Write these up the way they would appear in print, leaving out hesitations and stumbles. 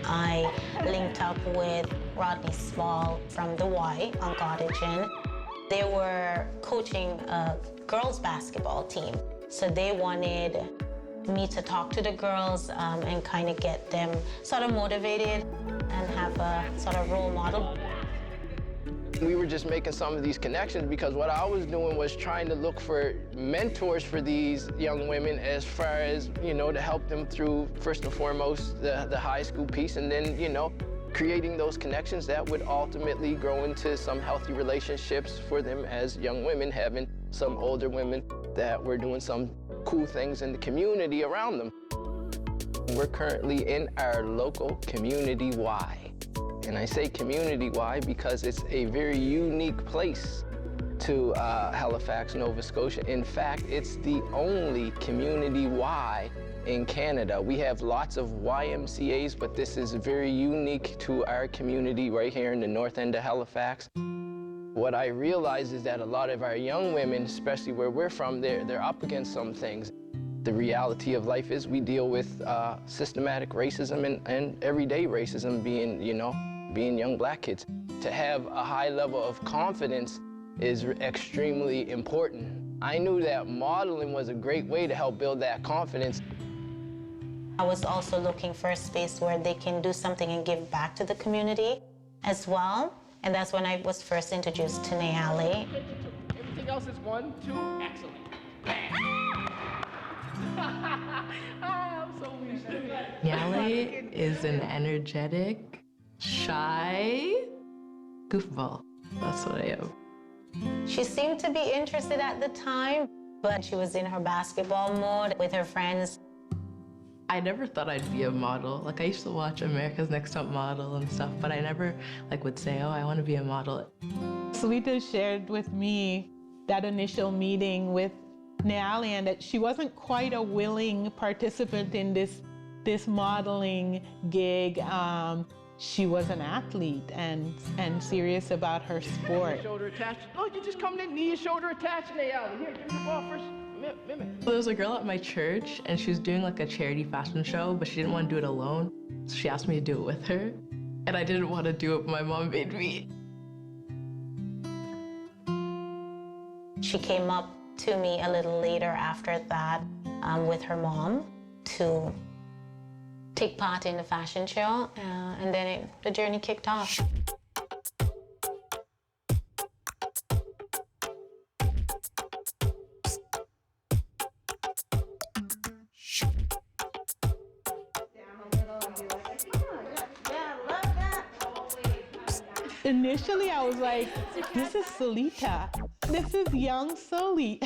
I linked up with Rodney Small from the Y on Cottagen. They were coaching a girls' basketball team, so they wanted me to talk to the girls and kind of get them sort of motivated and have a sort of role model. We were just making some of these connections because what I was doing was trying to look for mentors for these young women as far as, you know, to help them through, first and foremost, the high school piece, and then, you know, creating those connections that would ultimately grow into some healthy relationships for them as young women, having some older women that were doing some cool things in the community around them. We're currently in our local community Y. And I say community Y because it's a very unique place to Halifax, Nova Scotia. In fact, it's the only community Y in Canada. We have lots of YMCAs, but this is very unique to our community right here in the north end of Halifax. What I realize is that a lot of our young women, especially where we're from, they're up against some things. The reality of life is we deal with systematic racism and everyday racism being, you know, being young black kids. To have a high level of confidence is extremely important. I knew that modeling was a great way to help build that confidence. I was also looking for a space where they can do something and give back to the community as well. And that's when I was first introduced to Nyallay. Everything else is 1, 2, excellent. I'm so weak. Nyallay is an energetic, shy goofball. That's what I am. She seemed to be interested at the time, but she was in her basketball mode with her friends. I never thought I'd be a model. Like, I used to watch America's Next Top Model and stuff, but I never would say, oh, I want to be a model. Solitha shared with me that initial meeting with Nyallay and that she wasn't quite a willing participant in this modeling gig. She was an athlete and serious about her sport. Shoulder attached. Oh, you just come in, knee and shoulder attached, Nyallay. Here, give me the ball first. There was a girl at my church, and she was doing like a charity fashion show, but she didn't want to do it alone. So she asked me to do it with her. And I didn't want to do it, but my mom made me. She came up to me a little later after that with her mom to take part in the fashion show, and then the journey kicked off. Initially, I was like, this is Solitha. This is young Soli.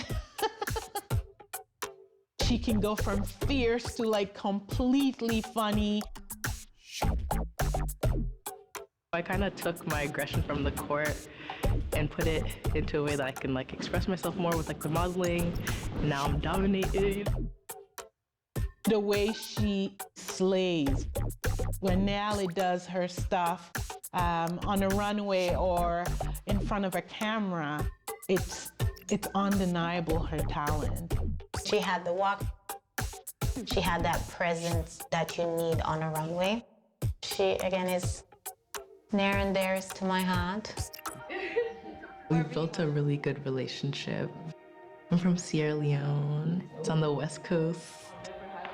She can go from fierce to like completely funny. I kind of took my aggression from the court and put it into a way that I can like express myself more with like the modeling. Now I'm dominating. The way she slays when Nyallay does her stuff on a runway or in front of a camera, it's undeniable her talent. She had the walk. She had that presence that you need on a runway. She, again, is near and dearest to my heart. We built a really good relationship. I'm from Sierra Leone. It's on the West Coast.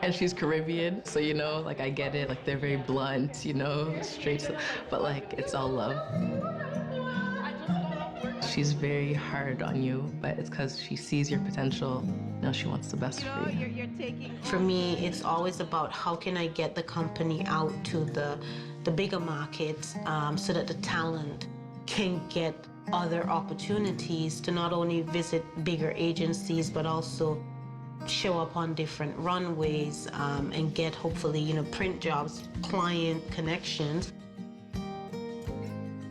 And she's Caribbean, so, you know, like, I get it. Like, they're very blunt, you know, straight, but, like, it's all love. She's very hard on you, but it's because she sees your potential. You know, she wants the best for you. For me, it's always about how can I get the company out to the bigger markets so that the talent can get other opportunities to not only visit bigger agencies, but also show up on different runways and get, hopefully, you know, print jobs, client connections.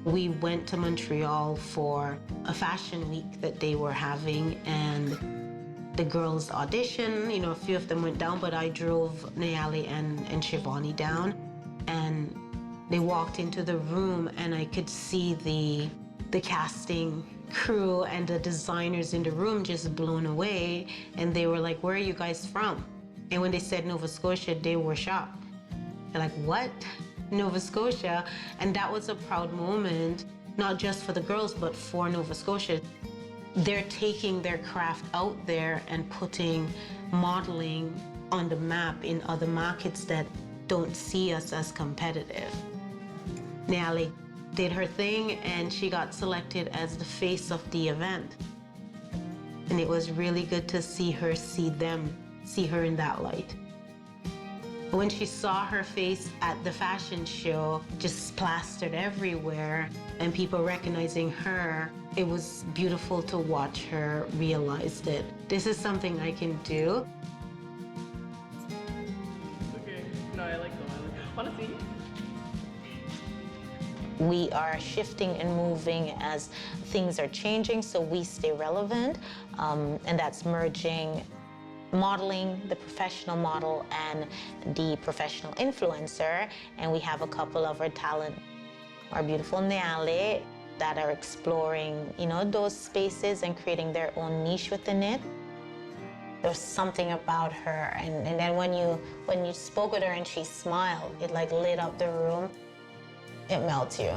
We went to Montreal for a fashion week that they were having, and the girls auditioned. You know, a few of them went down, but I drove Nyallay and Shivani down, and they walked into the room, and I could see the casting crew and the designers in the room just blown away, and they were like, "Where are you guys from?" And when they said Nova Scotia, they were shocked. They're like, "What? Nova Scotia?" And that was a proud moment, not just for the girls, but for Nova Scotia. They're taking their craft out there and putting modeling on the map in other markets that don't see us as competitive. Nyallay did her thing, and she got selected as the face of the event. And it was really good to see her see her in that light. When she saw her face at the fashion show, just plastered everywhere, and people recognizing her, it was beautiful to watch her realize that this is something I can do. Okay, no, I like them. Want to see? We are shifting and moving as things are changing, so we stay relevant, and that's merging modeling, the professional model, and the professional influencer. And we have a couple of our talent, our beautiful Nyallay, that are exploring, you know, those spaces and creating their own niche within it. There's something about her, and then when you spoke with her and she smiled, it like lit up the room. It melts you.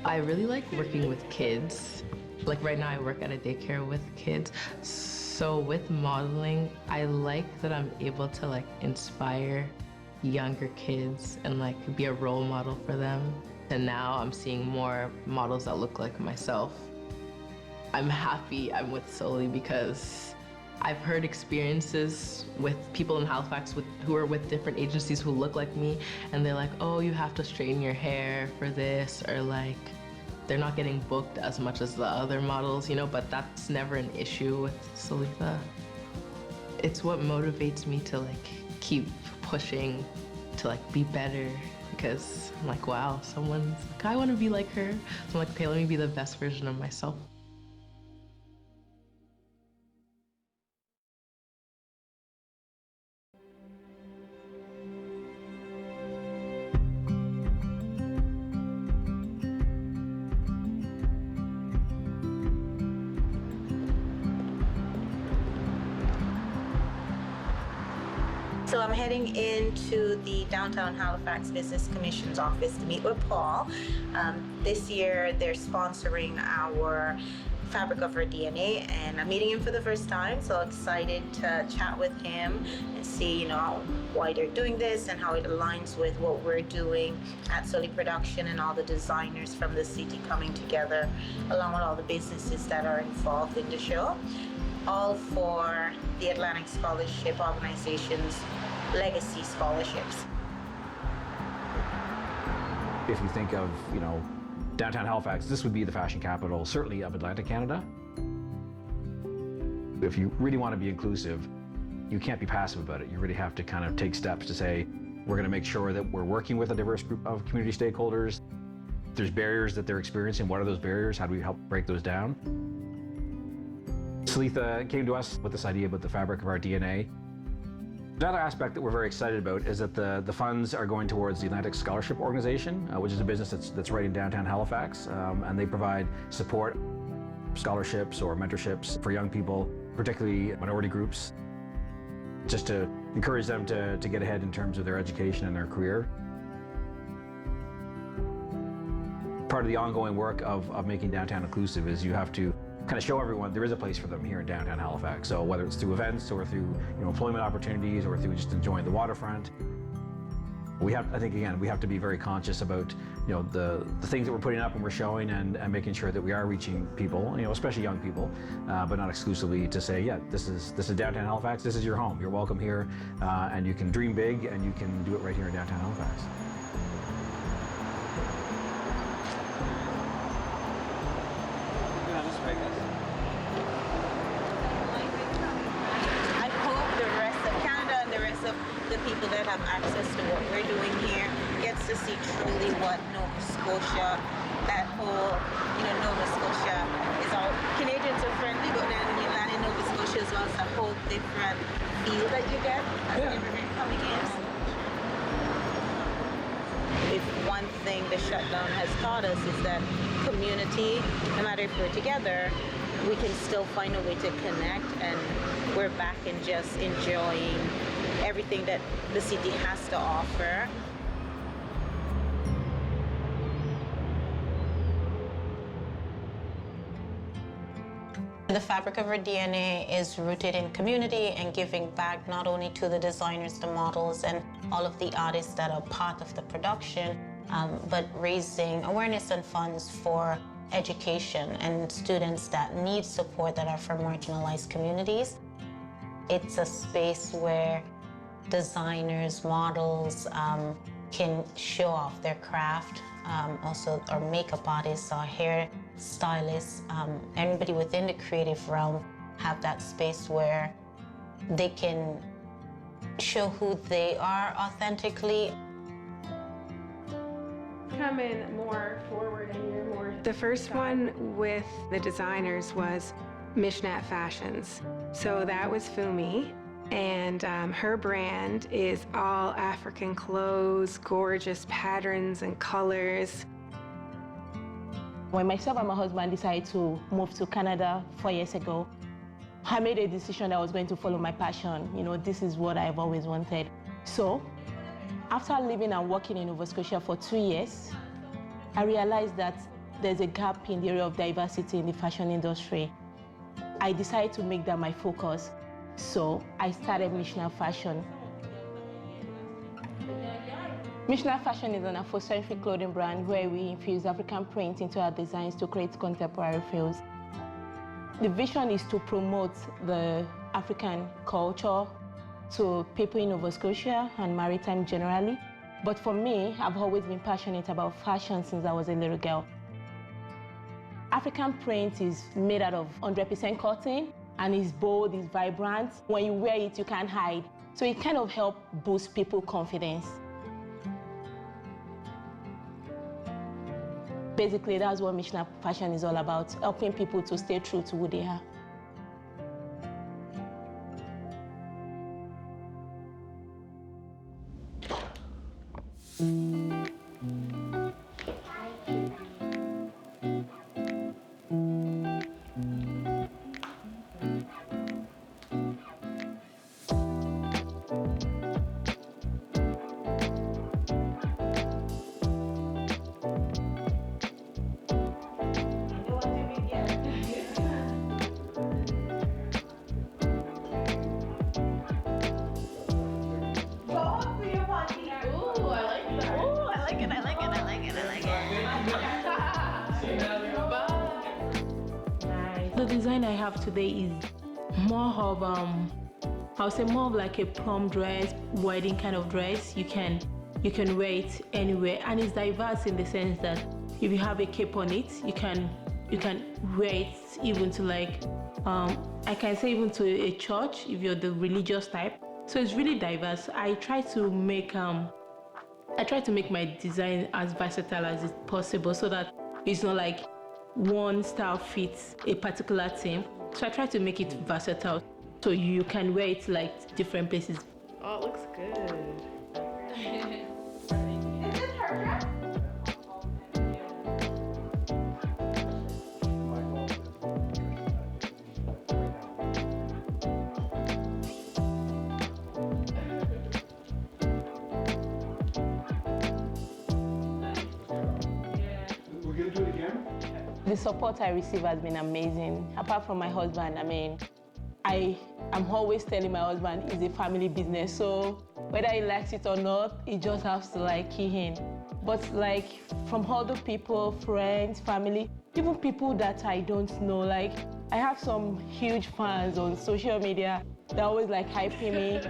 I really like working with kids. Like right now I work at a daycare with kids. So with modeling, I like that I'm able to like inspire younger kids and like be a role model for them. And now I'm seeing more models that look like myself. I'm happy I'm with Soli because I've heard experiences with people in Halifax who are with different agencies who look like me, and they're like, "Oh, you have to straighten your hair for this," or like, they're not getting booked as much as the other models, you know, but that's never an issue with Solitha. It's what motivates me to like keep pushing to like be better, because I'm like, wow, someone's like, I want to be like her. So I'm like, okay, let me be the best version of myself. So I'm heading into the Downtown Halifax Business Commission's office to meet with Paul. This year they're sponsoring our Fabric of Our DNA, and I'm meeting him for the first time, so excited to chat with him and see, you know, why they're doing this and how it aligns with what we're doing at Soli Production and all the designers from the city coming together, along with all the businesses that are involved in the show, all for the Atlantic Scholarship Organization's Legacy Scholarships. If you think of, you know, downtown Halifax, this would be the fashion capital, certainly of Atlantic Canada. If you really want to be inclusive, you can't be passive about it. You really have to kind of take steps to say, we're going to make sure that we're working with a diverse group of community stakeholders. If there's barriers that they're experiencing, what are those barriers? How do we help break those down? Solitha came to us with this idea about the fabric of our DNA. Another aspect that we're very excited about is that the funds are going towards the Atlantic Scholarship Organization, which is a business that's right in downtown Halifax, and they provide support, scholarships or mentorships for young people, particularly minority groups, just to encourage them to get ahead in terms of their education and their career. Part of the ongoing work of making downtown inclusive is you have to kind of show everyone there is a place for them here in downtown Halifax. So whether it's through events or through, you know, employment opportunities or through just enjoying the waterfront. I think again, we have to be very conscious about, the things that we're putting up and we're showing and making sure that we are reaching people, especially young people, but not exclusively to say, yeah, this is downtown Halifax, this is your home, you're welcome here, and you can dream big and you can do it right here in downtown Halifax. I hope the rest of Canada and the rest of the people that have access to what we're doing here gets to see truly what Nova Scotia, that whole, Nova Scotia is all, Canadians are friendly, but then when you land in Nova Scotia as well, it's a whole different feel that you get as an immigrant coming in. If one thing the shutdown has taught us is that community, no matter if we're together, we can still find a way to connect, and we're back and just enjoying everything that the city has to offer. The fabric of our DNA is rooted in community and giving back not only to the designers, the models, and all of the artists that are part of the production, but raising awareness and funds for education and students that need support that are from marginalized communities. It's a space where designers, models can show off their craft. Also, our makeup artists, our hair stylists, everybody within the creative realm have that space where they can show who they are authentically. Come in more forward and you're more... The first one with the designers was Mishnat Fashions. So that was Fumi, and her brand is all African clothes, gorgeous patterns and colors. When myself and my husband decided to move to Canada 4 years ago, I made a decision that I was going to follow my passion. This is what I've always wanted. So, after living and working in Nova Scotia for 2 years, I realized that there's a gap in the area of diversity in the fashion industry. I decided to make that my focus. So, I started Mishnat Fashion. Mishnat Fashion is an Afrocentric clothing brand where we infuse African print into our designs to create contemporary feels. The vision is to promote the African culture to people in Nova Scotia and Maritime generally. But for me, I've always been passionate about fashion since I was a little girl. African print is made out of 100% cotton and it's bold, it's vibrant. When you wear it, you can't hide. So it kind of helps boost people's confidence. Basically, that's what Mishnat Fashion is all about, helping people to stay true to who they are. The design I have today is more of, I would say more of like a prom dress, wedding kind of dress. You can wear it anywhere, and it's diverse in the sense that if you have a cape on it, you can wear it even to like, I can say even to a church if you're the religious type. So it's really diverse. I try to make my design as versatile as it's possible so that it's not like one style fits a particular theme. So I try to make it versatile so you can wear it like different places. Oh, it looks good. Is this her dress? The support I receive has been amazing. Apart from my husband, I I'm always telling my husband it's a family business, so whether he likes it or not, he just has to like key in. But like from other people, friends, family, even people that I don't know, like I have some huge fans on social media that always like hyping me.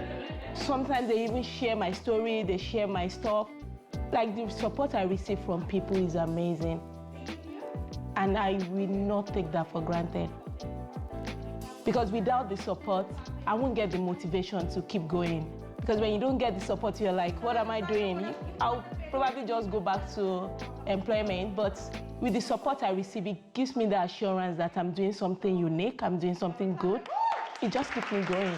Sometimes they even share my story, they share my stuff. Like the support I receive from people is amazing. And I will not take that for granted. Because without the support, I won't get the motivation to keep going. Because when you don't get the support, you're like, what am I doing? I'll probably just go back to employment. But with the support I receive, it gives me the assurance that I'm doing something unique, I'm doing something good. It just keeps me going.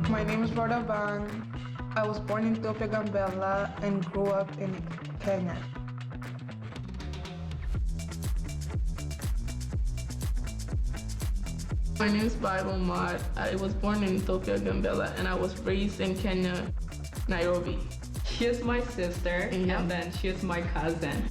My name is Rhoda Bang. I was born in Ethiopia, Gambela, and grew up in Kenya. My name is Bible Mart. I was born in Ethiopia, Gambela, and I was raised in Kenya, Nairobi. She is my sister, and then she is my cousin.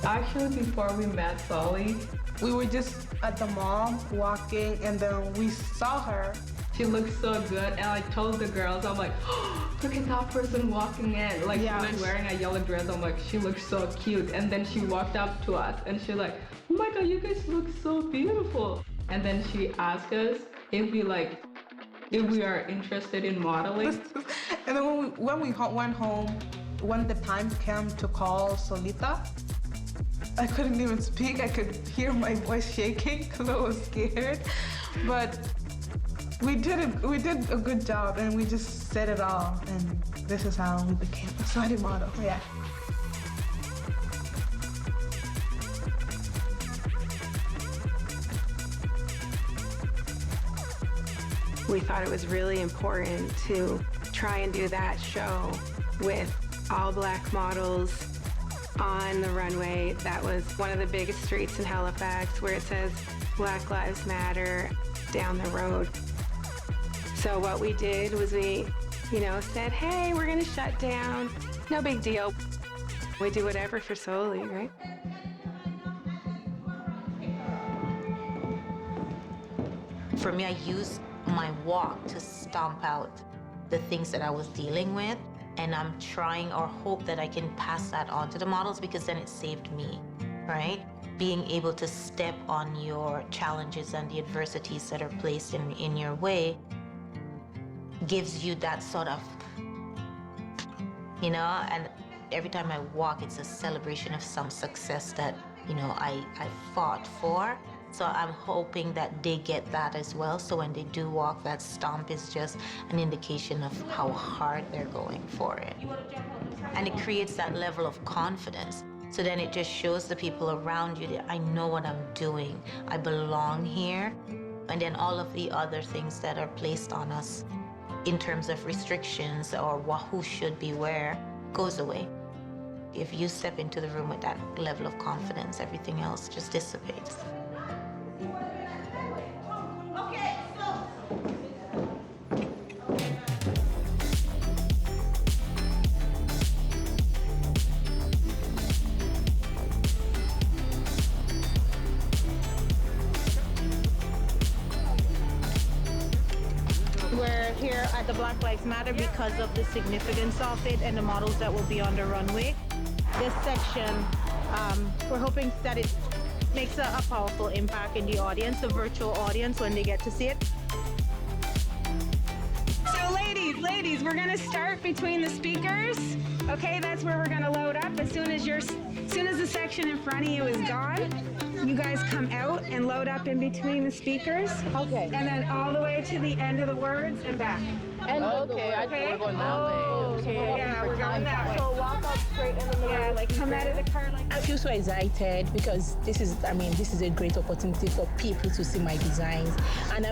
Actually, before we met Soli, We were just at the mall walking, and then we saw her. she looked so good, and I told the girls, I'm like, oh, look at that person walking in. Like, Yeah. she was wearing a yellow dress, I'm like, she looks so cute. And then she walked up to us, and she's like, oh my God, you guys look so beautiful. And then she asked us if we are interested in modeling. And then when we went home, when the time came to call Solitha, I couldn't even speak. I could hear my voice shaking because I was scared. But we did a good job, and we just said it all. And this is how we became a Soli model. Yeah. We thought it was really important to try and do that show with all Black models on the runway. That was one of the biggest streets in Halifax where it says Black Lives Matter down the road. So what we did was we, said, hey, we're gonna shut down. No big deal. We do whatever for Soli, right? For me, I used my walk to stomp out the things that I was dealing with. And I'm trying or hope that I can pass that on to the models, because then it saved me, right? Being able to step on your challenges and the adversities that are placed in your way gives you that sort of, and every time I walk, it's a celebration of some success that, I fought for. So I'm hoping that they get that as well. So when they do walk, that stomp is just an indication of how hard they're going for it. And it creates that level of confidence. So then it just shows the people around you that I know what I'm doing. I belong here. And then all of the other things that are placed on us in terms of restrictions or who should be where goes away. If you step into the room with that level of confidence, everything else just dissipates. We're here at the Black Lives Matter because of the significance of it and the models that will be on the runway. This section, we're hoping that it makes a powerful impact in the audience, the virtual audience, when they get to see it. So ladies, we're gonna start between the speakers. Okay, that's where we're gonna load up. As soon as the section in front of you is gone, you guys come out and load up in between the speakers. Okay. And then all the way to the end of the words and back. And Okay, I think we're going that way. Okay. Yeah, we're going that way. So walk up straight in the middle. Yeah, like come out of the car like I feel so excited because this is a great opportunity for people to see my designs. And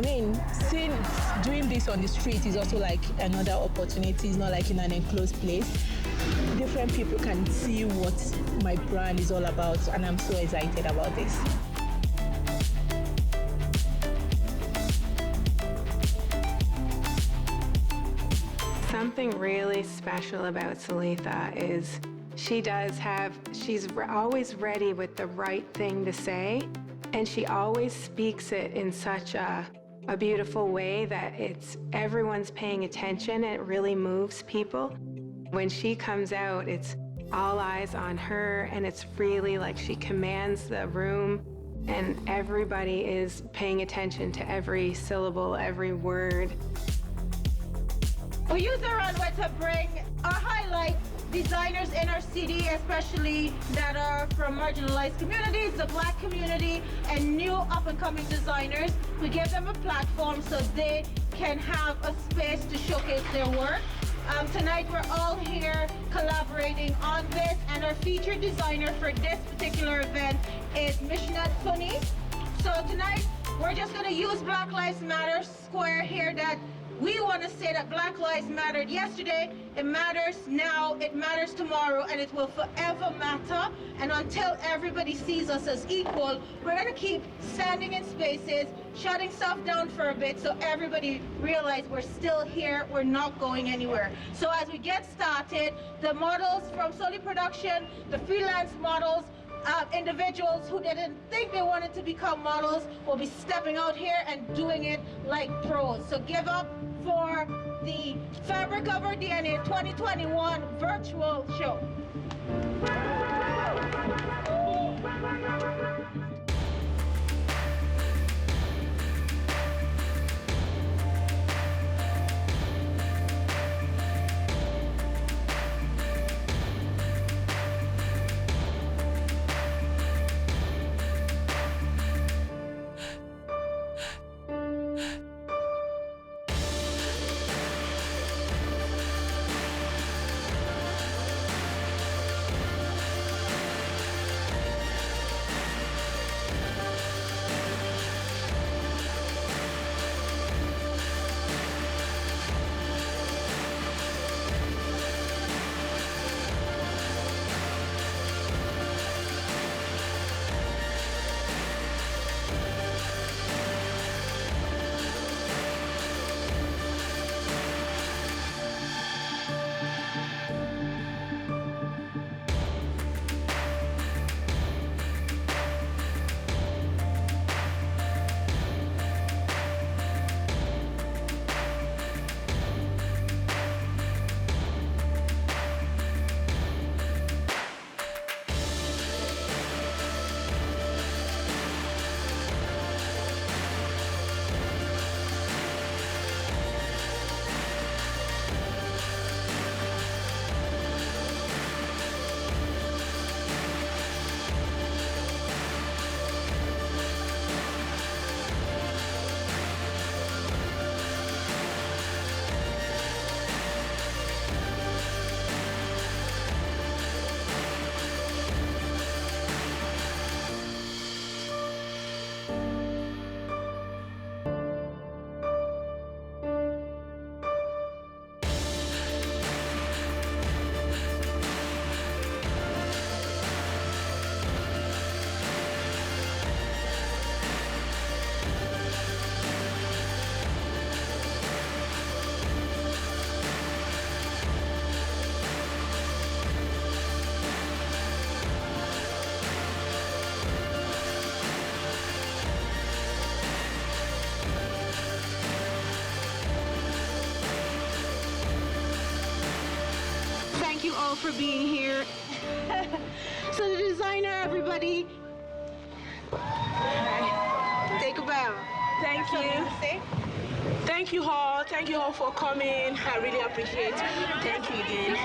doing this on the street is also like another opportunity. It's not like in an enclosed place. Different people can see what my brand is all about, and I'm so excited about this. Something really special about Solitha is she's always ready with the right thing to say, and she always speaks it in such a beautiful way that everyone's paying attention and it really moves people. When she comes out, it's all eyes on her, and it's really like she commands the room, and everybody is paying attention to every syllable, every word. We use the runway to bring or highlight designers in our city, especially that are from marginalized communities, the Black community, and new up-and-coming designers. We give them a platform so they can have a space to showcase their work. Tonight we're all here collaborating on this, and our featured designer for this particular event is Mishnat Funny. So tonight we're just going to use Black Lives Matter square here, that we want to say that Black lives mattered yesterday, it matters now, it matters tomorrow, and it will forever matter. And until everybody sees us as equal, we're going to keep standing in spaces, shutting stuff down for a bit so everybody realizes we're still here, we're not going anywhere. So as we get started, the models from Soli Production, the freelance models, individuals who didn't think they wanted to become models will be stepping out here and doing it like pros. So give up for the Fabric of Our DNA 2021 virtual show. For being here. So the designer, everybody, take a bow. Thank you. Thank you all. Thank you all for coming. I really appreciate it. Thank you again.